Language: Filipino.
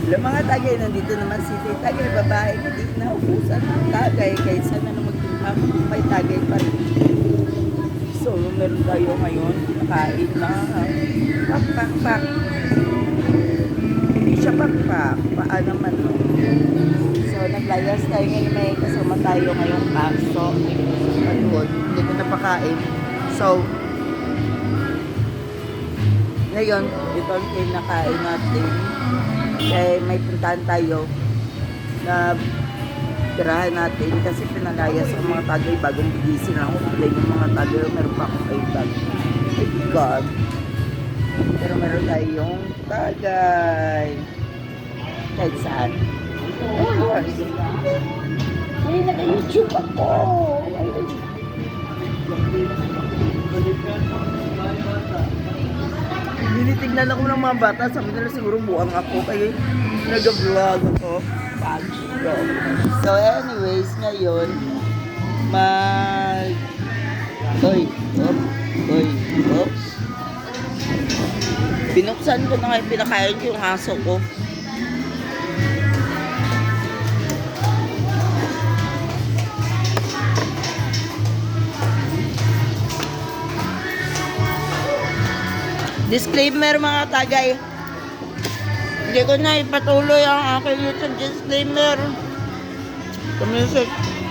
Yung mga tagay, nandito naman si tagay, babae, hindi naubusan ng tagay, kaysa na may tagay pa rin. So, meron tayo ngayon, nakain na, pak. Hindi siya pak. Paan naman, no? So, naglayas tayo ngayon, may kasama tayo ngayong kaso. Panood, hindi ko napakain. So, ngayon, ito ang kinakain natin. Kaya may puntahan tayo na tirahan natin kasi pinalayas ang mga tagay bagong bigisin lang ako. Yung mga tagay, meron pa akong bag. My God. Pero meron tayong tagay. Kahit saan. Oh, yes. Ay, naka-YouTube ako. Tinitignan ako ng mga bata. Sabi nila siguro buwang ako. Kaya nag-vlog ako. So anyways, ngayon oops. Binuksan ko na nga yung pinakain ko yung aso ko. Disclaimer mga tagay. Hindi ko na ipatuloy ang aking YouTube disclaimer. Kami sa